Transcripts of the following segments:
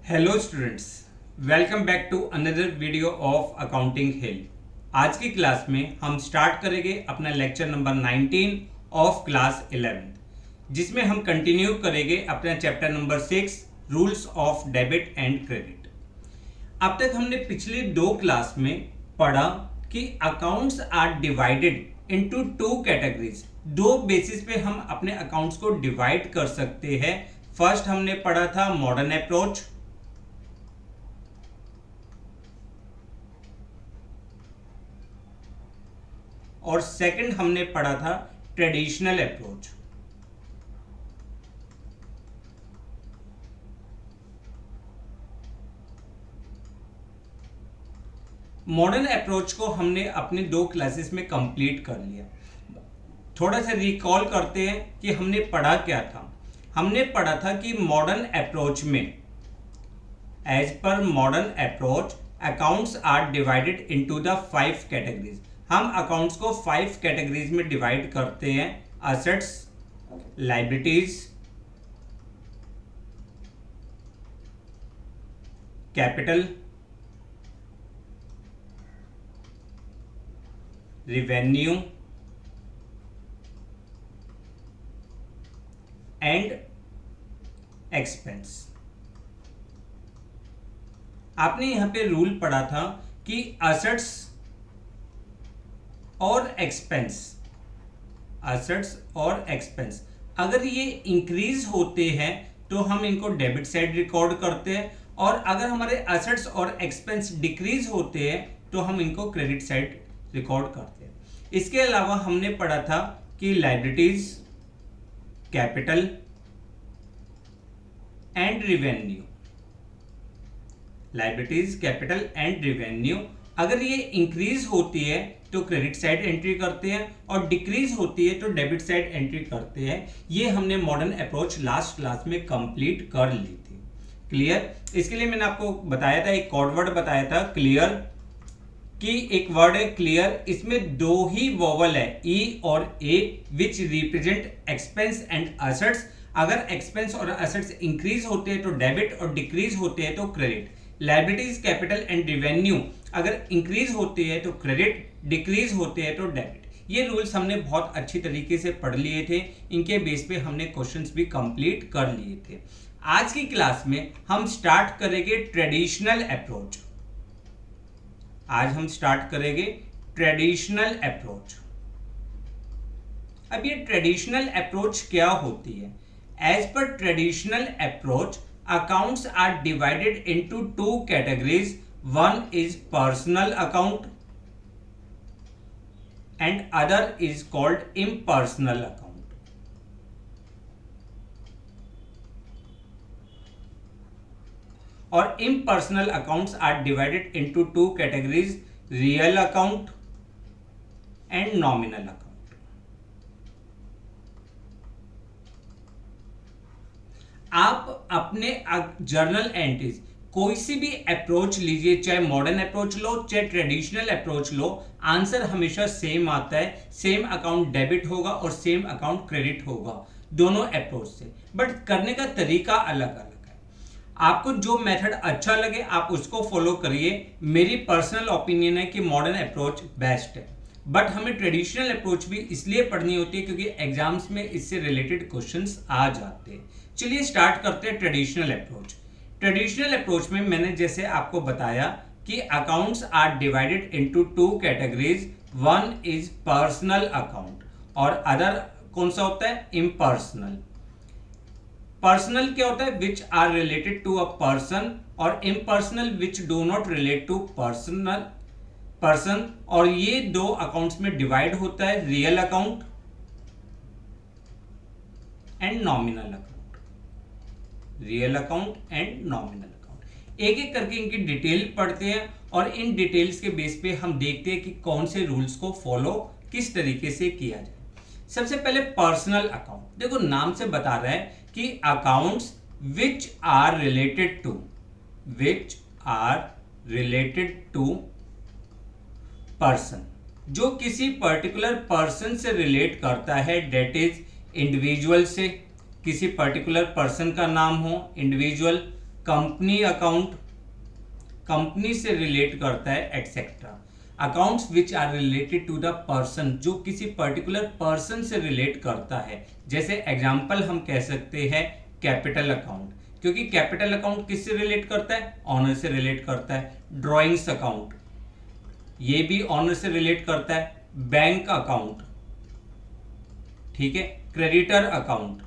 Hello students, welcome back to another video of accounting hill. आज की class में हम स्टार्ट करेंगे अपना लेक्चर नंबर 19 ऑफ क्लास 11, जिसमें हम कंटिन्यू करेंगे अपना chapter number 6 rules of debit and credit. अब तक हमने पिछली दो क्लास में पढ़ा कि accounts are divided into two categories. दो बेसिस पे हम अपने अकाउंट्स को डिवाइड कर सकते हैं। फर्स्ट हमने पढ़ा था मॉडर्न अप्रोच, और सेकंड हमने पढ़ा था ट्रेडिशनल अप्रोच। मॉडर्न अप्रोच को हमने अपने दो क्लासेस में कंप्लीट कर लिया। थोड़ा सा रिकॉल करते हैं कि हमने पढ़ा क्या था। हमने पढ़ा था कि मॉडर्न अप्रोच में एज पर modern approach accounts are divided into the 5 categories. हम अकाउंट्स को 5 कैटेगरीज में डिवाइड करते हैं: assets, liabilities, capital, revenue and expense. आपने यहां पे रूल पढ़ा था कि असेट्स और एक्सपेंस अगर ये इंक्रीज होते हैं तो हम इनको डेबिट साइड रिकॉर्ड करते हैं, और अगर हमारे असेट्स और एक्सपेंस डिक्रीज होते हैं तो हम इनको क्रेडिट साइड रिकॉर्ड करते हैं। इसके अलावा हमने पढ़ा था कि लायबिलिटीज, कैपिटल एंड रिवेन्यू, अगर ये इंक्रीज होती है तो क्रेडिट साइड एंट्री करते हैं, और डिक्रीज होती है तो डेबिट साइड एंट्री करते हैं। ये हमने मॉडर्न अप्रोच लास्ट क्लास में कंप्लीट कर ली थी। क्लियर? इसके लिए मैंने आपको बताया था, एक कोड वर्ड बताया था क्लियर, कि एक वर्ड है क्लियर, इसमें दो ही वोवल है ई और A, which represent expense and assets. अगर एक्सपेंस और असेट्स इंक्रीज होते हैं तो डेबिट, और डिक्रीज होते हैं तो credit. Liabilities, capital and revenue अगर इंक्रीज होते हैं तो क्रेडिट, डिक्रीज होते हैं तो डेबिट। ये रूल्स हमने बहुत अच्छी तरीके से पढ़ लिए थे। इनके बेस पे हमने क्वेश्चंस भी कंप्लीट कर लिए थे। आज की क्लास में हम स्टार्ट करेंगे ट्रेडिशनल अप्रोच। आज हम स्टार्ट करेंगे ट्रेडिशनल अप्रोच। अब ये ट्रेडिशनल अप्रोच क्या होती है? एज पर traditional approach accounts are divided into two categories. One is personal account and other is called impersonal account. और impersonal accounts are divided into two categories: real account and nominal account. आप अपने journal entries कोई सी भी approach लीजिए, चाहे modern approach लो चाहे traditional approach लो, answer हमेशा same आता है। सेम अकाउंट डेबिट होगा और सेम अकाउंट क्रेडिट होगा दोनों अप्रोच से, बट करने का तरीका अलग अलग है। आपको जो मेथड अच्छा लगे आप उसको फॉलो करिए। मेरी पर्सनल ओपिनियन है कि मॉडर्न अप्रोच बेस्ट है, बट हमें ट्रेडिशनल अप्रोच भी इसलिए पढ़नी होती है क्योंकि एग्जाम्स में इससे रिलेटेड क्वेश्चंस आ जाते हैं। चलिए स्टार्ट करते हैं ट्रेडिशनल अप्रोच। ट्रेडिशनल अप्रोच में मैंने जैसे आपको बताया कि accounts are divided into two categories. One is personal account और अदर कौन सा होता है? इम्पर्सनल। पर्सनल क्या होता है? Which are related to a person, और impersonal which do not relate to person. और ये दो अकाउंट्स में डिवाइड होता है: real account and nominal account. एक एक करके इनकी डिटेल पढ़ते हैं, और इन डिटेल्स के बेस पे हम देखते हैं कि कौन से रूल्स को फॉलो किस तरीके से किया जाए। सबसे पहले पर्सनल अकाउंट। देखो नाम से बता रहा है कि accounts which are related to person, जो किसी पर्टिकुलर पर्सन से रिलेट करता है। डेट इज इंडिविजुअल से, किसी पर्टिकुलर पर्सन का नाम हो इंडिविजुअल, कंपनी अकाउंट, कंपनी से रिलेट करता है etcetera. Accounts which are related to the person, जो किसी पर्टिकुलर पर्सन से रिलेट करता है। जैसे एग्जांपल हम कह सकते हैं कैपिटल अकाउंट, क्योंकि कैपिटल अकाउंट किससे रिलेट करता है, ऑनर से रिलेट करता है। ड्राइंग्स अकाउंट, ये भी ऑनर से रिलेट करता है। बैंक अकाउंट, ठीक है। Creditor account,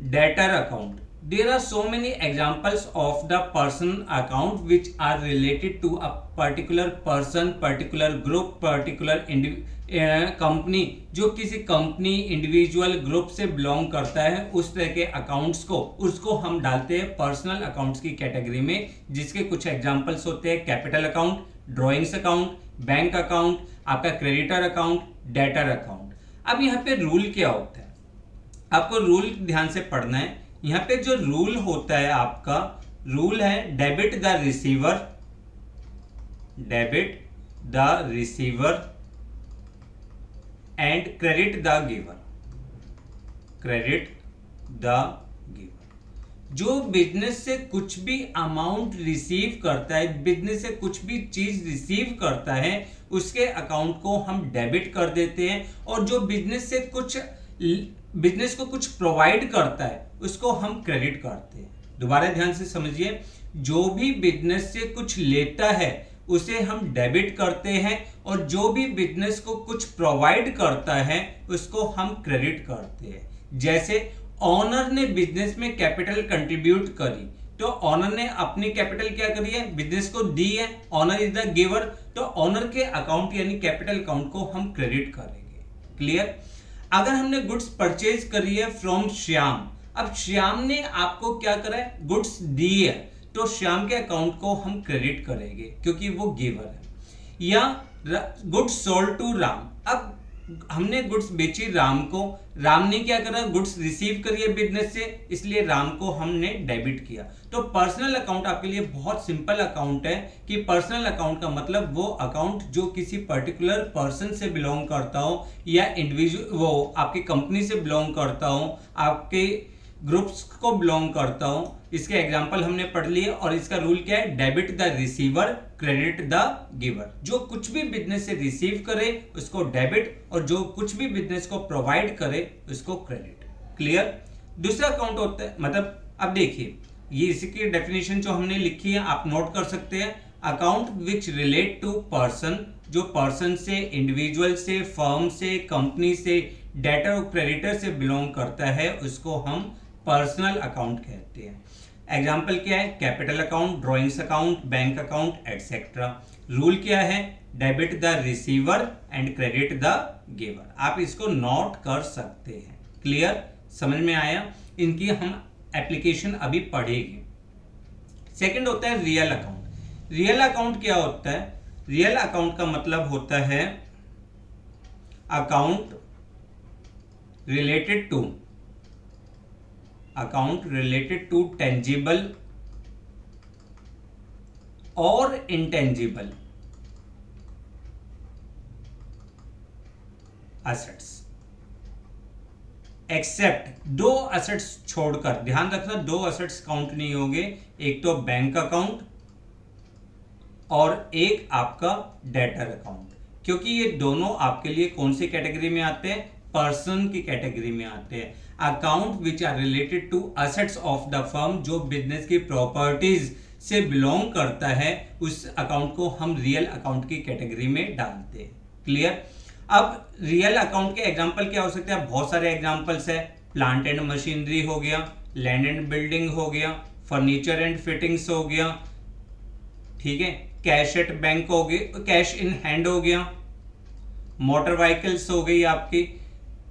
debtor account. There are so many examples of the person account which are related to a particular person, particular group, particular company, जो किसी कंपनी, इंडिविजुअल, ग्रुप से belong करता है, उस तरह के अकाउंट्स को, उसको हम डालते हैं पर्सनल अकाउंट्स की कैटेगरी में, जिसके कुछ एग्जांपल्स होते हैं capital account, drawings account, bank account, आपका क्रेडिटर अकाउंट, डेटर अकाउंट। अब यहाँ पे रूल क्या होता है, आपको रूल ध्यान से पढ़ना है। यहाँ पे जो रूल होता है आपका, रूल है debit the receiver, debit the receiver and credit the giver, credit the giver. जो बिजनेस से कुछ भी अमाउंट रिसीव करता है, बिजनेस से कुछ भी चीज रिसीव करता है, उसके अकाउंट को हम डेबिट कर देते हैं। और जो बिजनेस को कुछ प्रोवाइड करता है, उसको हम क्रेडिट करते हैं। दोबारा ध्यान से समझिए, जो भी बिजनेस से कुछ लेता है उसे हम डेबिट करते हैं, और जो भी बिजनेस को कुछ प्रोवाइड करता है उसको हम क्रेडिट करते हैं। जैसे ऑनर ने बिजनेस में कैपिटल कंट्रीब्यूट करी, तो ऑनर ने अपनी कैपिटल क्या करी है, बिजनेस को दी है, ऑनर इज द गिवर, तो ऑनर के अकाउंट यानी कैपिटल अकाउंट को हम क्रेडिट करेंगे। क्लियर। अगर हमने गुड्स परचेज करी है फ्रॉम श्याम, अब श्याम ने आपको क्या करा है, गुड्स दी है, तो श्याम के अकाउंट को हम क्रेडिट करेंगे क्योंकि वो गिवर है। या गुड्स सोल्ड टू राम, अब हमने गुड्स बेची राम को, राम ने क्या करा, गुड्स रिसीव करी है बिजनेस से, इसलिए राम को हमने डेबिट किया। तो पर्सनल अकाउंट आपके लिए बहुत सिंपल अकाउंट है कि पर्सनल अकाउंट का मतलब वो अकाउंट जो किसी पर्टिकुलर पर्सन से बिलोंग करता हो, या इंडिविजुअल वो आपकी कंपनी से बिलोंग करता हो, आपके ग्रुप्स को बिलोंग करता हो। इसके एग्जांपल हमने पढ़ लिए, और इसका रूल क्या है, debit the receiver, credit the giver. जो कुछ भी बिजनेस से रिसीव करे उसको डेबिट, और जो कुछ भी बिजनेस को प्रोवाइड करे उसको क्रेडिट। क्लियर। दूसरा अकाउंट होता है, मतलब अब देखिए ये इसकी डेफिनेशन जो हमने लिखी है आप नोट कर सकते हैं। Account which relate to person, जो पर्सन से, इंडिविजुअल से, फर्म से, कंपनी से, डेटर और क्रेडिटर से बिलोंग करता है, उसको हम पर्सनल अकाउंट कहते हैं। एग्जाम्पल क्या है, capital account, drawings account, bank account etcetera. Rule क्या है, debit the receiver and credit the giver. आप इसको नोट कर सकते हैं। क्लियर, समझ में आया। इनकी हम एप्लीकेशन अभी पढ़ेंगे। सेकंड होता है रियल अकाउंट। रियल अकाउंट क्या होता है, रियल अकाउंट का मतलब होता है अकाउंट रिलेटेड टू टेंजिबल और इंटेंजिबल एसेट्स, एक्सेप्ट दो एसेट्स छोड़कर। ध्यान रखना, दो एसेट्स काउंट नहीं होंगे, एक तो बैंक अकाउंट और एक आपका डेटर अकाउंट, क्योंकि ये दोनों आपके लिए कौन सी कैटेगरी में आते हैं, पर्सन की कैटेगरी में आते हैं। Account which are related to assets of the firm, जो बिजनेस की प्रॉपर्टीज से बिलोंग करता है, उस अकाउंट को हम रियल अकाउंट की कैटेगरी में डालते हैं। क्लियर। अब रियल अकाउंट के एग्जांपल क्या हो सकते हैं, बहुत सारे एग्जांपल्स है। प्लांट एंड मशीनरी हो गया, लैंड एंड बिल्डिंग हो गया, फर्नीचर एंड फिटिंग्स हो गया, ठीक है, कैश एट बैंक हो गई, कैश इन हैंड हो गया, मोटर व्हीकल्स हो गई आपकी।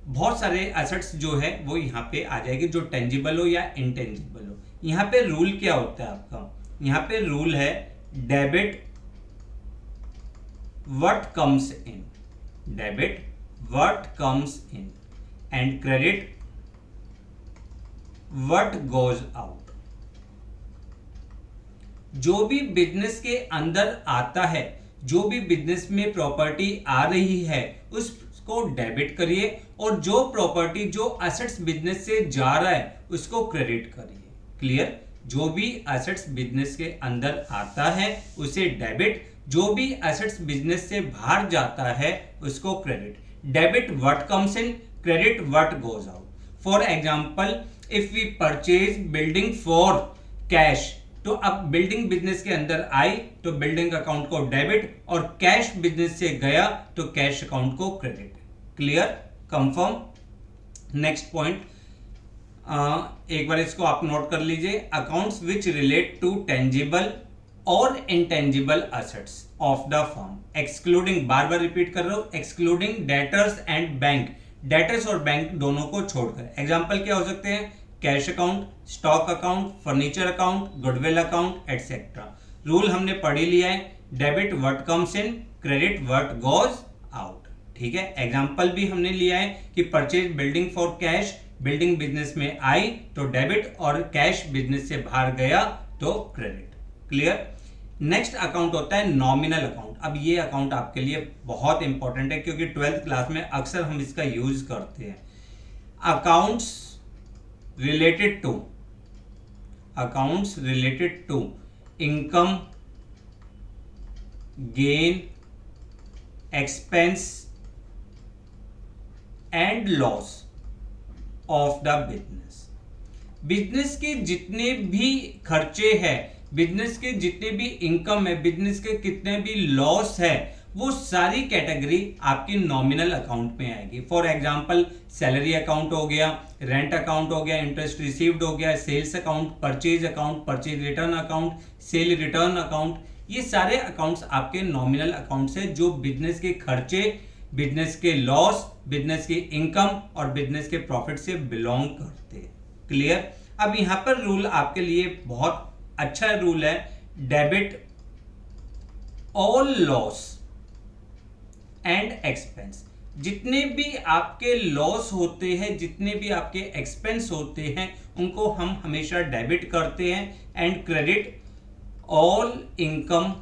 बहुत सारे एसेट्स जो है वो यहाँ पे आ जाएगी, जो टेंजिबल हो या इंटेंजिबल हो। यहाँ पे रूल क्या होता है आपका, यहाँ पे रूल है debit what comes in, debit what comes in and credit what goes out. जो भी बिजनेस के अंदर आता है, जो भी बिजनेस में प्रॉपर्टी आ रही है, उसको डेबिट करिए, और जो प्रॉपर्टी जो एसेट्स बिजनेस से जा रहा है उसको क्रेडिट करिए। क्लियर? जो भी एसेट्स बिजनेस के अंदर आता है उसे डेबिट, जो भी एसेट्स बिजनेस से बाहर जाता है उसको credit. Debit what comes in, credit what goes out. For example, if we purchase building for cash, तो अब बिल्डिंग बिजनेस के अंदर आई तो बिल्डिंग अकाउंट को डेबिट, और कैश बिजनेस से गया तो कैश अकाउंट को credit. Clear? Confirm? Next point, एक बार इसको आप नोट कर लीजिए। Accounts which relate to tangible और intangible assets of the firm, excluding, बार बार रिपीट कर रहा हूं, excluding debtors and bank, debtors और बैंक दोनों को छोड़कर। एग्जांपल क्या हो सकते हैं? Cash account, stock account, furniture account, goodwill account etcetera. Rule हमने पढ़ ही लिया है, debit what comes in, credit what goes out. ठीक है? एग्जांपल भी हमने लिया है कि purchase building for cash, building business में आई तो डेबिट, और कैश बिजनेस से बाहर गया तो क्रेडिट। क्लियर? नेक्स्ट अकाउंट होता है नॉमिनल अकाउंट। अब ये अकाउंट आपके लिए बहुत इंपॉर्टेंट है क्योंकि 12th क्लास में अक्सर हम इसका यूज करते हैं। Accounts related to income, gain, expense and loss of the business. Business के जितने भी खर्चे हैं, बिजनेस के जितने भी इनकम है, बिजनेस के कितने भी लॉस है, वो सारी कैटेगरी आपकी नॉमिनल अकाउंट में आएगी। फॉर एग्जांपल, सैलरी अकाउंट हो गया, रेंट अकाउंट हो गया, इंटरेस्ट रिसीव्ड हो गया, sales account, purchase account, purchase return account, sale return account, ये सारे अकाउंट्स आपके नॉमिनल अकाउंट्स है जो बिजनेस के खर्चे, बिजनेस के लॉस, बिजनेस की इनकम और बिजनेस के प्रॉफिट से बिलोंग करते हैं। क्लियर? अब यहां पर रूल आपके लिए बहुत अच्छा रूल है, debit all loss and expense. जितने भी आपके लॉस होते हैं, जितने भी आपके एक्सपेंस होते हैं, उनको हम हमेशा डेबिट करते हैं, and credit all income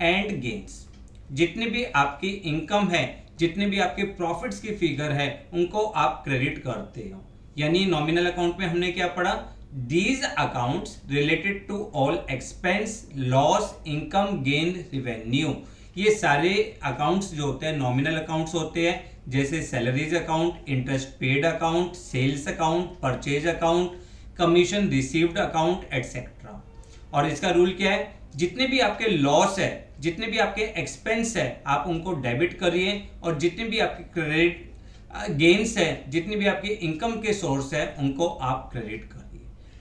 and gains. जितने भी आपकी इनकम है, जितने भी आपके प्रॉफिट्स की फिगर है, उनको आप क्रेडिट करते हो। यानी नॉमिनल अकाउंट में हमने क्या पढ़ा? These accounts related to all expense, loss, income, gain, revenue। ये सारे अकाउंट्स जो होते हैं नॉमिनल अकाउंट्स होते हैं, जैसे salaries account, interest paid account, sales account, purchase account, commission received account etcetera. और इसका रूल क्या है? जितने भी आपके लॉस है, जितने भी आपके एक्सपेंस है, आप उनको डेबिट करिए, और जितने भी आपके क्रेडिट गेन्स है, जितनी भी आपकी इनकम के सोर्स है, उनको आप क्रेडिट करिए।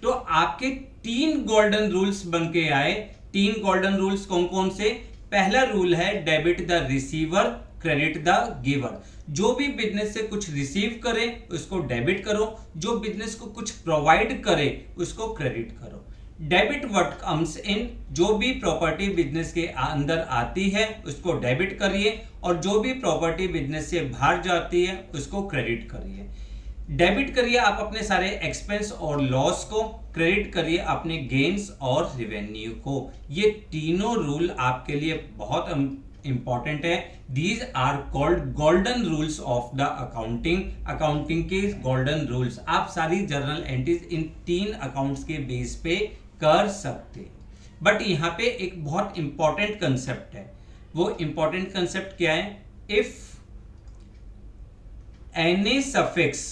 तो आपके 3 गोल्डन रूल्स बन के आए। 3 गोल्डन रूल्स कौन कौन से? पहला रूल है debit the receiver, credit the giver. जो भी बिजनेस से कुछ रिसीव करे उसको डेबिट करो, जो बिजनेस को कुछ प्रोवाइड करे उसको क्रेडिट करो। डेबिट व्हाट कम्स इन, जो भी प्रॉपर्टी बिजनेस के अंदर आती है उसको डेबिट करिए, और जो भी प्रॉपर्टी बिजनेस से बाहर जाती है उसको क्रेडिट करिए। डेबिट करिए आप अपने सारे एक्सपेंस और लॉस को, क्रेडिट करिए अपने गेन्स और रेवेन्यू को। ये तीनों रूल आपके लिए बहुत इंपॉर्टेंट है। These are called golden rules of the accounting. Accounting के गोल्डन रूल्स आप सारी जर्नल एंट्रीज इन 3 अकाउंट्स के बेस पे कर सकते। बट यहाँ पे एक बहुत इंपॉर्टेंट कंसेप्ट है। वो इंपॉर्टेंट कंसेप्ट क्या है? If any suffix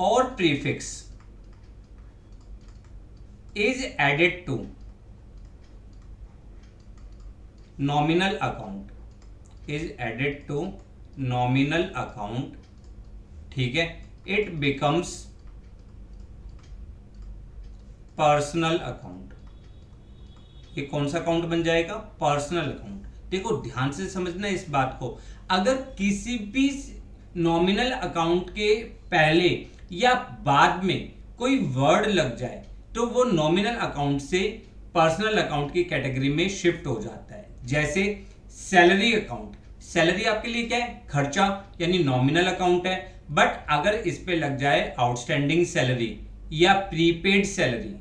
or prefix is added to nominal account, ठीक है, it becomes पर्सनल अकाउंट। ये कौन सा अकाउंट बन जाएगा? Personal account. देखो ध्यान से समझना इस बात को, अगर किसी भी नॉमिनल अकाउंट के पहले या बाद में कोई वर्ड लग जाए तो वो नॉमिनल अकाउंट से पर्सनल अकाउंट की कैटेगरी में शिफ्ट हो जाता है। जैसे सैलरी अकाउंट, सैलरी आपके लिए क्या है? खर्चा, यानी नॉमिनल अकाउंट है। बट अगर इस पे लग जाए आउटस्टैंडिंग सैलरी या प्रीपेड सैलरी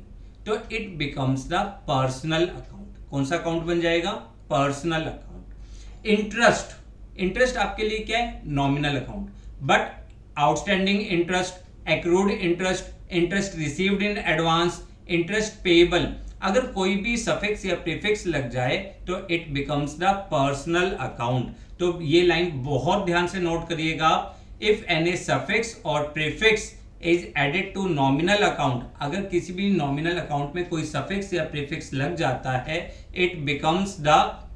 तो it becomes the personal account. कौन सा अकाउंट बन जाएगा? Personal account. इंटरेस्ट आपके लिए क्या है? Nominal account. But outstanding interest, accrued interest, interest received in advance, interest payable, अगर कोई भी सफिक्स या प्रीफिक्स लग जाए तो it becomes the personal account. तो ये लाइन बहुत ध्यान से नोट करिएगा। इफ एनी सफिक्स और prefix is added to nominal account, अगर किसी भी नॉमिनल अकाउंट में कोई सफिक्स या प्रीफिक्स लग जाता है, it becomes the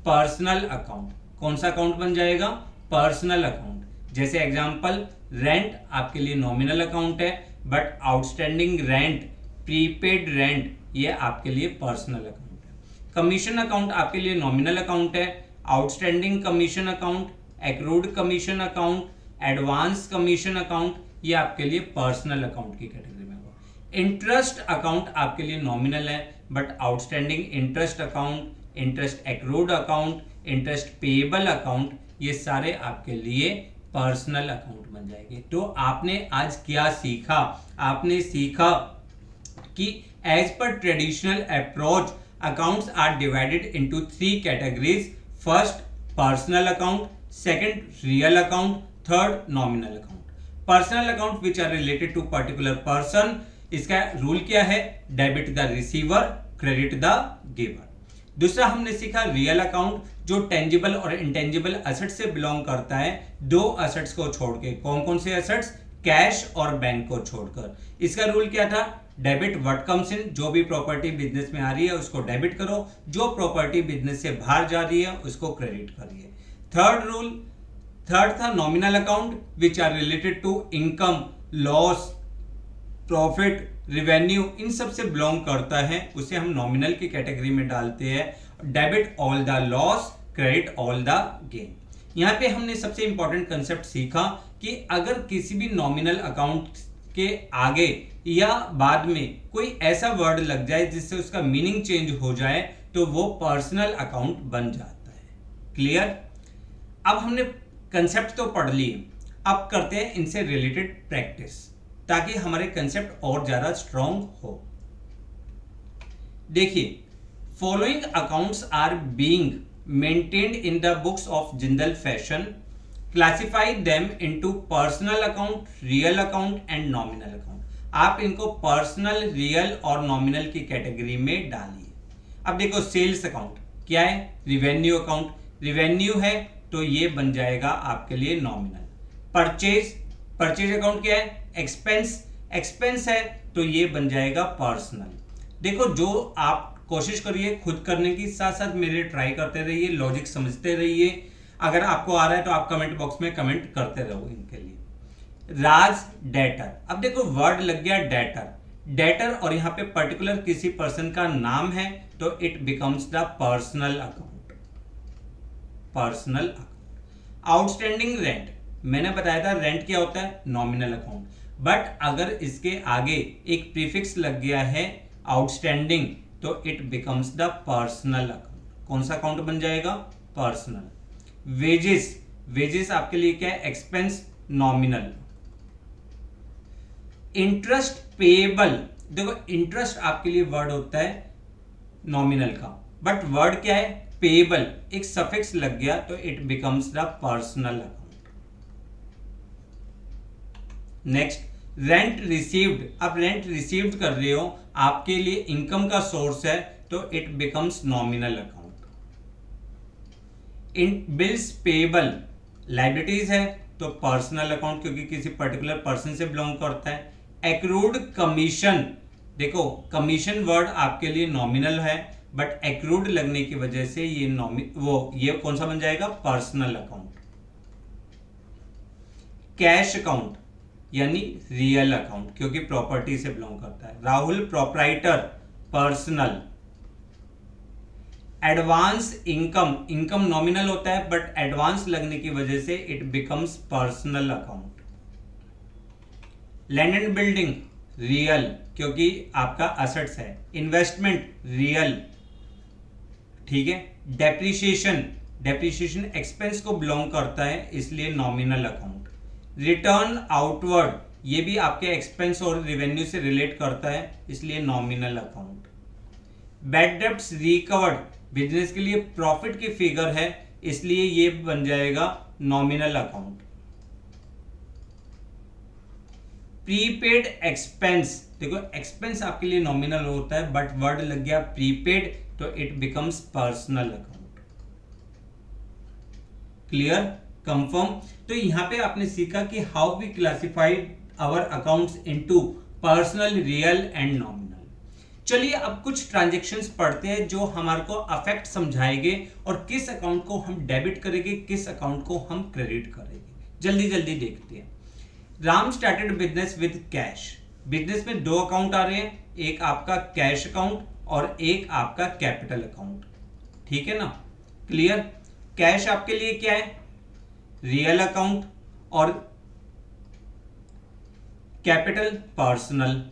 personal account. कौन सा अकाउंट बन जाएगा? Personal account. जैसे एग्जांपल, रेंट आपके लिए नॉमिनल अकाउंट है, but outstanding rent, prepaid rent, ये आपके लिए पर्सनल अकाउंट है। कमीशन अकाउंट आपके लिए नॉमिनल अकाउंट है, outstanding commission account, accrued commission account, advance commission account, ये आपके लिए पर्सनल अकाउंट की कैटेगरी में होगा। इंटरेस्ट अकाउंट आपके लिए नॉमिनल है, but outstanding interest account, interest accrued account, interest payable account, ये सारे आपके लिए पर्सनल अकाउंट बन जाएंगे। तो आपने आज क्या सीखा? आपने सीखा कि एज पर traditional approach accounts are divided into 3 categories. First personal account, second real account, third nominal account. Personal account which are related to particular person, इसका रूल क्या है? Debit the receiver, credit the giver. दूसरा हमने सीखा real account, जो tangible और intangible asset से belong करता है, 2 एसेट्स को छोड़ के। कौन कौन से एसेट्स? कैश और बैंक को छोड़कर। इसका रूल क्या था? डेबिट व्हाट कम्स इन, जो भी प्रॉपर्टी बिजनेस में आ रही है उसको डेबिट करो, जो प्रॉपर्टी बिजनेस से बाहर जा रही है उसको क्रेडिट करिए। थर्ड था nominal account which are related to income, loss, profit, revenue, इन सब से बिलोंग करता है, उसे हम नॉमिनल की कैटेगरी में डालते हैं। Debit all the loss, credit all the gain. यहाँ पे हमने सबसे इंपॉर्टेंट कंसेप्ट सीखा कि अगर किसी भी नॉमिनल अकाउंट के आगे या बाद में कोई ऐसा वर्ड लग जाए जिससे उसका मीनिंग चेंज हो जाए तो वो पर्सनल अकाउंट बन जाता है। क्लियर? अब हमने कंसेप्ट तो पढ़ लिए, अब करते हैं इनसे रिलेटेड प्रैक्टिस ताकि हमारे कंसेप्ट और ज्यादा स्ट्रॉन्ग हो। देखिए, following accounts are being maintained in the books of Jindal fashion, classify them into personal account, real account and nominal account. आप इनको पर्सनल, रियल और नॉमिनल की कैटेगरी में डालिए। अब देखो, सेल्स अकाउंट क्या है? रिवेन्यू अकाउंट, रिवेन्यू है तो ये बन जाएगा आपके लिए नॉमिनल। परचेज अकाउंट क्या है? एक्सपेंस है तो ये बन जाएगा पर्सनल। देखो, जो आप कोशिश करिए खुद करने की, साथ साथ मेरे ट्राई करते रहिए, लॉजिक समझते रहिए। अगर आपको आ रहा है तो आप कमेंट बॉक्स में कमेंट करते रहो इनके लिए। राज डेटर, अब देखो वर्ड लग गया डेटर और यहाँ पे पर्टिकुलर किसी पर्सन का नाम है तो it becomes the personal account. Outstanding rent, मैंने बताया था रेंट क्या होता है? Nominal account. बट अगर इसके आगे एक प्रीफिक्स लग गया है आउटस्टैंडिंग तो it becomes the personal account. कौन सा अकाउंट बन जाएगा? पर्सनल। वेजेस आपके लिए क्या है? Expense, nominal. इंटरेस्ट पेएबल, देखो इंटरेस्ट आपके लिए वर्ड होता है नॉमिनल का, बट वर्ड क्या है? पेएबल, एक सफिक्स लग गया तो it becomes the personal account. Next, rent received, अब रेंट रिसीव्ड कर रहे हो, आपके लिए इनकम का सोर्स है तो it becomes nominal account. In bills payable, liabilities है तो पर्सनल अकाउंट क्योंकि किसी पर्टिकुलर पर्सन से बिलोंग करता है। एक्रूड कमीशन, देखो कमीशन वर्ड आपके लिए नॉमिनल है बट एक्रूड लगने की वजह से ये कौन सा बन जाएगा? Personal account. कैश अकाउंट यानी रियल अकाउंट क्योंकि प्रॉपर्टी से बिलोंग करता है। Rahul proprietor, personal. Advance income nominal होता है बट एडवांस लगने की वजह से it becomes personal account. Land and building real क्योंकि आपका असेट्स है। इन्वेस्टमेंट रियल, ठीक है। डेप्रिसिएशन एक्सपेंस को बिलोंग करता है इसलिए नॉमिनल अकाउंट। रिटर्न आउटवर्ड, ये भी आपके एक्सपेंस और रेवेन्यू से रिलेट करता है इसलिए nominal account. Bad debts recovered, business के लिए प्रॉफिट की फिगर है इसलिए ये बन जाएगा नॉमिनल अकाउंट। प्रीपेड एक्सपेंस, देखो एक्सपेंस आपके लिए नॉमिनल होता है बट वर्ड लग गया प्रीपेड तो it becomes personal account. Clear, confirm. तो यहां पे आपने सीखा कि how we classified our accounts into personal, real and nominal. चलिए अब कुछ ट्रांजैक्शंस पढ़ते हैं जो हमारे को अफेक्ट समझाएंगे और किस अकाउंट को हम डेबिट करेंगे, किस अकाउंट को हम क्रेडिट करेंगे। जल्दी जल्दी देखते हैं। Ram started business with cash. Business में दो अकाउंट आ रहे हैं, एक आपका कैश अकाउंट और एक आपका कैपिटल अकाउंट। ठीक है ना, क्लियर। कैश आपके लिए क्या है, रियल अकाउंट, और कैपिटल पर्सनल।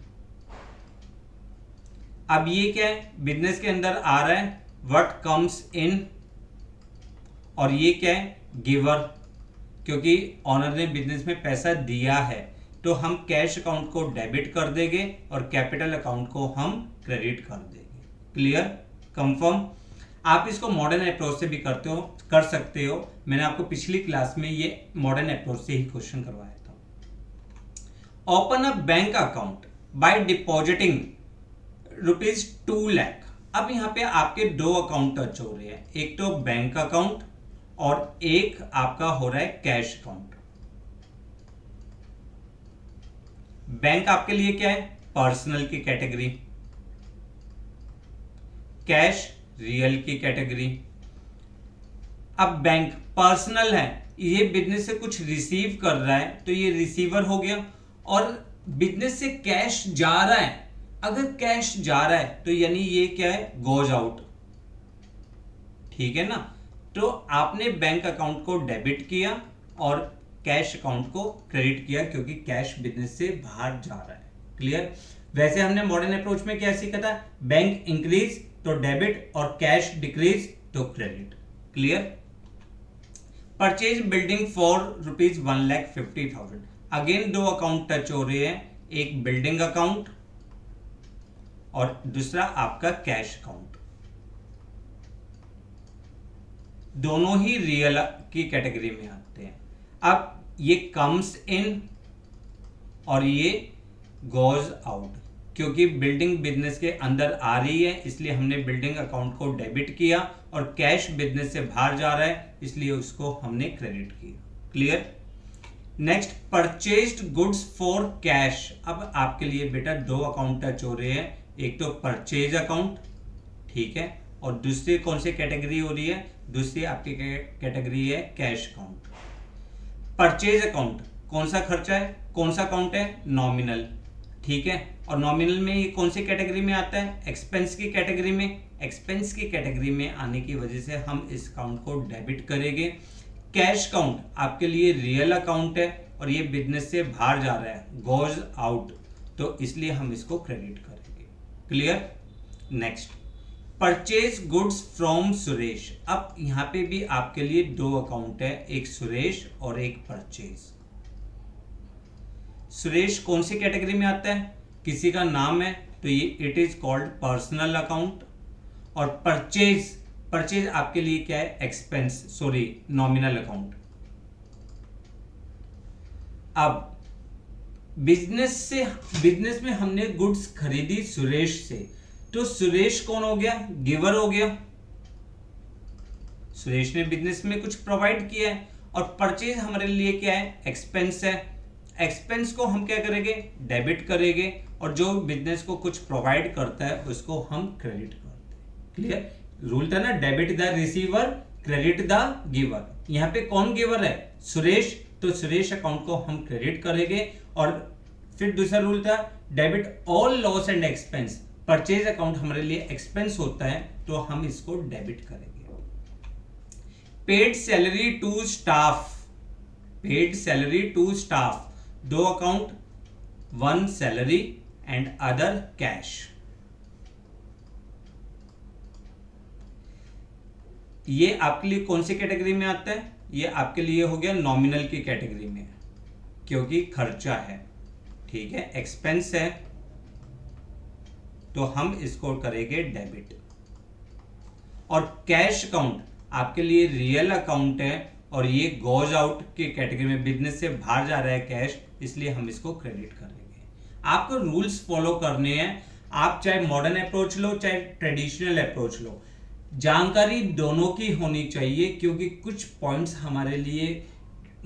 अब ये क्या है, बिजनेस के अंदर आ रहा है व्हाट कम्स इन, और ये क्या है, गिवर, क्योंकि ऑनर ने बिजनेस में पैसा दिया है तो हम कैश अकाउंट को डेबिट कर देंगे और कैपिटल अकाउंट को हम क्रेडिट कर देंगे। Clear, confirm. आप इसको मॉडर्न अप्रोच से भी कर सकते हो। मैंने आपको पिछली क्लास में ये मॉडर्न अप्रोच से ही क्वेश्चन करवाया था। Open a bank account by depositing ₹2 lakh. अब यहां पे आपके दो अकाउंट टच हो रहे हैं, एक तो बैंक अकाउंट और एक आपका हो रहा है कैश अकाउंट। बैंक आपके लिए क्या है, पर्सनल की कैटेगरी, कैश रियल की कैटेगरी। अब बैंक पर्सनल है, ये बिजनेस से कुछ रिसीव कर रहा है तो ये रिसीवर हो गया, और बिजनेस से कैश जा रहा है, अगर कैश जा रहा है तो यानी ये क्या है, गोज आउट। ठीक है ना, तो आपने बैंक अकाउंट को डेबिट किया और कैश अकाउंट को क्रेडिट किया क्योंकि कैश बिजनेस से बाहर जा रहा है। क्लियर। वैसे हमने मॉडर्न अप्रोच में क्या सीखा था, बैंक इंक्रीज तो डेबिट और कैश डिक्रीज तो credit. Clear. Purchase building for ₹1,50,000। Again दो अकाउंट टच हो रहे हैं, एक बिल्डिंग अकाउंट और दूसरा आपका कैश अकाउंट। दोनों ही रियल की कैटेगरी में आते हैं। अब ये कम्स इन और ये गोज आउट, क्योंकि बिल्डिंग बिजनेस के अंदर आ रही है इसलिए हमने बिल्डिंग अकाउंट को डेबिट किया, और कैश बिजनेस से बाहर जा रहा है इसलिए उसको हमने क्रेडिट किया। Clear. Next, purchased goods for cash. अब आपके लिए बेटा दो अकाउंट टच हो रहे हैं, एक तो परचेज अकाउंट, ठीक है, और दूसरी कौन सी कैटेगरी हो रही है, दूसरी आपकी कैटेगरी है कैश अकाउंट। परचेज अकाउंट कौन सा खर्चा है, कौन सा अकाउंट है, नॉमिनल। ठीक है, और नॉमिनल में ये कौन सी कैटेगरी में आता है, एक्सपेंस की कैटेगरी में। एक्सपेंस की कैटेगरी में आने की वजह से हम इस अकाउंट को डेबिट करेंगे। कैश अकाउंट आपके लिए रियल अकाउंट है और ये बिजनेस से बाहर जा रहा है, गोज आउट, तो इसलिए हम इसको क्रेडिट करेंगे। Clear. Next, purchase goods from Suresh. अब यहां पे भी आपके लिए दो अकाउंट है, एक सुरेश और एक परचेज। सुरेश कौन सी कैटेगरी में आता है, किसी का नाम है तो ये it is called personal account, और परचेज आपके लिए क्या है, एक्सपेंस, सॉरी नॉमिनल अकाउंट। अब बिजनेस में हमने गुड्स खरीदी सुरेश से, तो सुरेश कौन हो गया, गिवर हो गया। सुरेश ने बिजनेस में कुछ प्रोवाइड किया है, और परचेज हमारे लिए क्या है, एक्सपेंस है। एक्सपेंस को हम क्या करेंगे, डेबिट करेंगे, और जो बिजनेस को कुछ प्रोवाइड करता है उसको हम क्रेडिट करते हैं। क्लियर। रूल था ना, debit the receiver, credit the giver. यहां पे कौन गिवर है, सुरेश, तो सुरेश अकाउंट को हम क्रेडिट करेंगे। और फिर दूसरा रूल था, debit all loss and expense. Purchase account हमारे लिए एक्सपेंस होता है तो हम इसको डेबिट करेंगे। Paid salary to staff, paid salary to staff, दो account, one salary and other cash. ये आपके लिए कौन सी कैटेगरी में आता है, ये आपके लिए हो गया नॉमिनल की कैटेगरी में, क्योंकि खर्चा है। ठीक है, एक्सपेंस है तो हम इसको करेंगे डेबिट। और कैश अकाउंट आपके लिए रियल अकाउंट है और ये गोज आउट की कैटेगरी में, बिजनेस से बाहर जा रहा है कैश, इसलिए हम इसको क्रेडिट करेंगे। आपको रूल्स फॉलो करने हैं, आप चाहे मॉडर्न अप्रोच लो चाहे ट्रेडिशनल अप्रोच लो, जानकारी दोनों की होनी चाहिए, क्योंकि कुछ पॉइंट्स हमारे लिए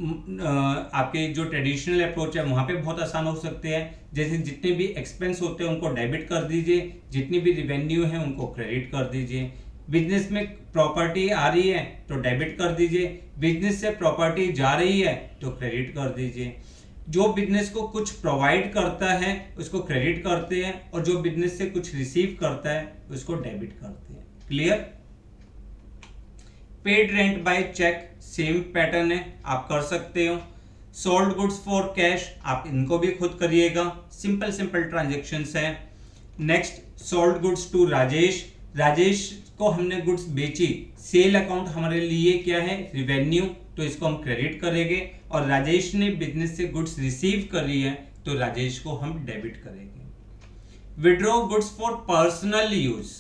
आपके जो ट्रेडिशनल अप्रोच है वहां पे बहुत आसान हो सकते हैं। जैसे जितने भी एक्सपेंस होते हैं उनको डेबिट कर दीजिए, जितनी भी रिवेन्यू है उनको क्रेडिट कर दीजिए। बिजनेस में प्रॉपर्टी आ रही है तो डेबिट कर दीजिए, बिजनेस से प्रॉपर्टी जा रही है तो क्रेडिट कर दीजिए। जो बिजनेस को कुछ प्रोवाइड करता है उसको क्रेडिट करते हैं, और जो बिजनेस से कुछ रिसीव करता है उसको डेबिट करते हैं। Clear? Paid rent by cheque same pattern है, आप कर सकते हो। सोल्ड गुड्स फॉर कैश, आप इनको भी खुद करिएगा, सिंपल सिंपल ट्रांजेक्शन्स है। Next, sold goods to Rajesh, Rajesh को हमने गुड्स बेची, सेल अकाउंट हमारे लिए क्या है, रिवेन्यू, तो इसको हम क्रेडिट करेंगे। और राजेश ने बिजनेस से गुड्स रिसीव करी है तो राजेश को हम डेबिट करेंगे। Withdraw goods for personal use,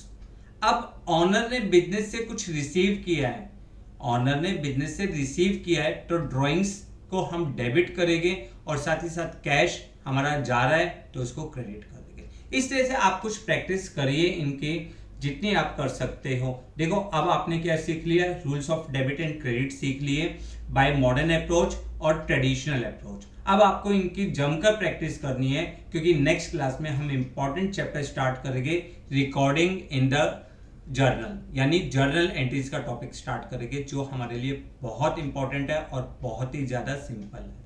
अब ऑनर ने बिजनेस से कुछ रिसीव किया है, ऑनर ने बिजनेस से रिसीव किया है तो ड्राइंग्स को हम डेबिट करेंगे, और साथ ही साथ कैश हमारा जा रहा है तो उसको क्रेडिट करेंगे। इस तरह से आप कुछ प्रैक्टिस करिए इनके, जितनी आप कर सकते हो। देखो अब आपने क्या सीख लिया, rules of debit and credit सीख लिए बाय मॉडर्न अप्रोच और ट्रेडिशनल अप्रोच। अब आपको इनकी जमकर प्रैक्टिस करनी है, क्योंकि नेक्स्ट क्लास में हम इंपॉर्टेंट चैप्टर स्टार्ट करेंगे, रिकॉर्डिंग इन द जर्नल, यानी जर्नल एंट्रीज का टॉपिक स्टार्ट करेंगे, जो हमारे लिए बहुत इंपॉर्टेंट है और बहुत ही ज्यादा सिंपल है।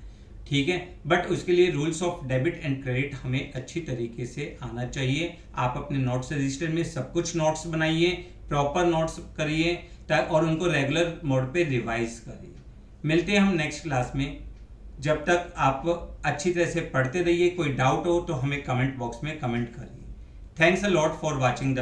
ठीक है, बट उसके लिए rules of debit and credit हमें अच्छी तरीके से आना चाहिए। आप अपने नोट्स रजिस्टर में सब कुछ नोट्स बनाइए, प्रॉपर नोट्स करिए, और उनको रेगुलर मोड पे रिवाइज करिए। मिलते हैं हम नेक्स्ट क्लास में, जब तक आप अच्छी तरह से पढ़ते रहिए। कोई डाउट हो तो हमें कमेंट बॉक्स में कमेंट करिए। Thanks a lot for watching the